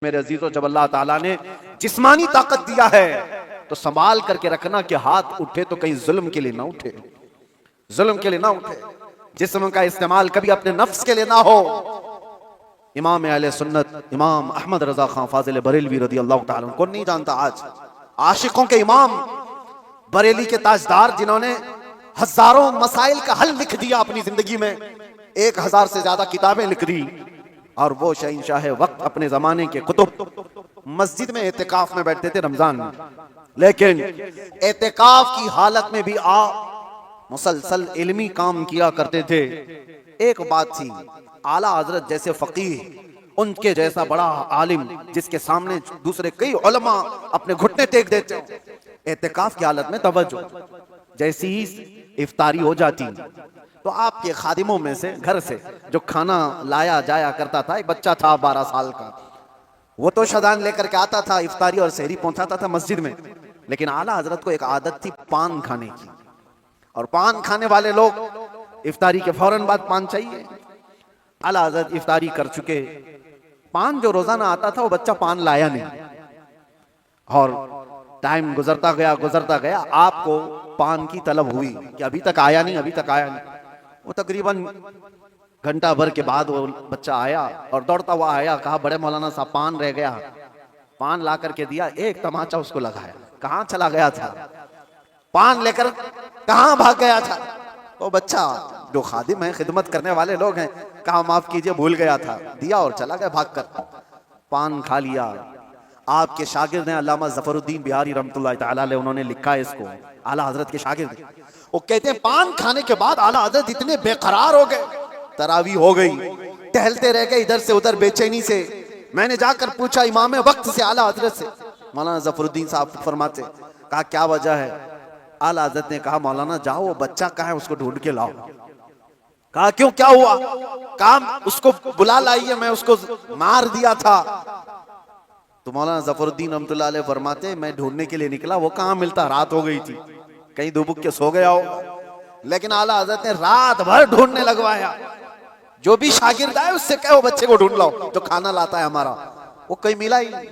میرے عزیزو، جب اللہ تعالیٰ نے جسمانی طاقت دیا ہے تو سنبھال کر کے رکھنا کہ ہاتھ اٹھے تو کہیں ظلم کے لیے نہ اٹھے، ظلم کے لیے نہ اٹھے، جسم کا استعمال کبھی اپنے نفس کے لیے نہ ہو۔ امام اہل سنت امام احمد رضا خان فاضل بریلوی رضی اللہ تعالیٰ عنہ، کون نہیں جانتا آج، عاشقوں کے امام، بریلی کے تاجدار، جنہوں نے ہزاروں مسائل کا حل لکھ دیا اپنی زندگی میں، 1000 سے زیادہ کتابیں لکھ دی، اور وہ شہنشاہ وقت اپنے زمانے کے کتب مسجد میں اعتکاف میں بیٹھتے تھے رمضان میں، لیکن اعتکاف کی حالت میں بھی مسلسل علمی کام کیا کرتے تھے۔ ایک بات تھی، اعلیٰ حضرت جیسے فقیہ، ان کے جیسا بڑا عالم جس کے سامنے دوسرے کئی علماء اپنے گھٹنے ٹیک دیتے ہوں، اعتکاف کی حالت میں توجہ، جیسی ہی افطاری ہو جاتی تو آپ کے خادموں میں سے گھر سے جو کھانا لایا جایا کرتا تھا، ایک بچہ تھا 12 سال کا، وہ تو شدان لے کر کے آتا تھا، افطاری اور سحری پہنچاتا تھا مسجد میں، لیکن اعلیٰ حضرت کو ایک عادت تھی پان کھانے کی، اور پان کھانے والے لوگ افطاری کے فوراً بعد پان چاہیے۔ اعلیٰ حضرت افطاری کر چکے، پان جو روزانہ آتا تھا وہ بچہ پان لایا نہیں، اور ٹائم گزرتا گیا، آپ کو پان کی طلب ہوئی کہ ابھی تک آیا نہیں۔ وہ تقریباً گھنٹہ بھر کے بعد وہ بچہ آیا اور دوڑتا ہوا آیا، کہا بڑے مولانا صاحب پان رہ گیا، پان لا کر کے دیا، ایک تماچا اس کو لگایا، کہاں چلا گیا تھا، پان لے کر کہاں بھاگ گیا تھا؟ وہ بچہ، جو خادم ہیں، خدمت کرنے والے لوگ ہیں، کہا معاف کیجئے بھول گیا تھا، دیا اور چلا گیا بھاگ کر، پان کھا لیا۔ آپ کے شاگرد ہیں علامہ ظفر الدین بہاری رحمۃ اللہ تعالی علیہ، انہوں نے لکھا ہے اس کو، اعلیٰ حضرت کے شاگرد، وہ کہتے ہیں پان کھانے کے بعد اعلیٰ حضرت اتنے بے قرار ہو گئے، تراویح ہو گئی، ٹہلتے رہ گئے ادھر سے ادھر بے چینی سے۔ میں نے جا کر پوچھا امام وقت سے، اعلیٰ حضرت سے، مولانا ظفر الدین صاحب فرماتے، کہا کیا وجہ ہے؟ اعلیٰ حضرت نے کہا مولانا جاؤ، وہ بچہ کہاں ہے اس کو ڈھونڈ کے لاؤ۔ کہا کیوں، کیا ہوا؟ کہا اس کو بلا لائیے، میں اس کو مار دیا تھا۔ تو مولانا ظفر الدین رحمۃ اللہ علیہ فرماتے، میں ڈھونڈنے کے لیے نکلا، وہ کہاں ملتا، رات ہو گئی تھی، کہیں دبک کے سو گیا ہو، لیکن اعلیٰ حضرت نے رات بھر ڈھونڈنے لگوایا، جو بھی شاگرد آئے اس سے کہو بچے کو ڈھونڈ لاؤ جو کھانا لاتا ہے ہمارا، وہ کہیں ملا ہی نہیں۔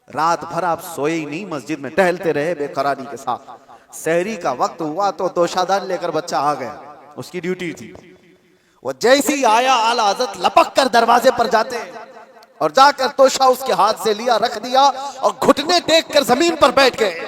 رات بھر آپ سوئے ہی نہیں، مسجد میں ٹہلتے رہے بے قراری کے ساتھ۔ سحری کا وقت ہوا تو توشادان لے کر بچہ آ گیا، اس کی ڈیوٹی تھی، وہ جیسے ہی آیا اعلیٰ حضرت لپک کر دروازے پر جاتے اور جا کر توشا اس کے ہاتھ سے لیا، رکھ دیا اور گھٹنے ٹیک کر زمین پر بیٹھ گئے۔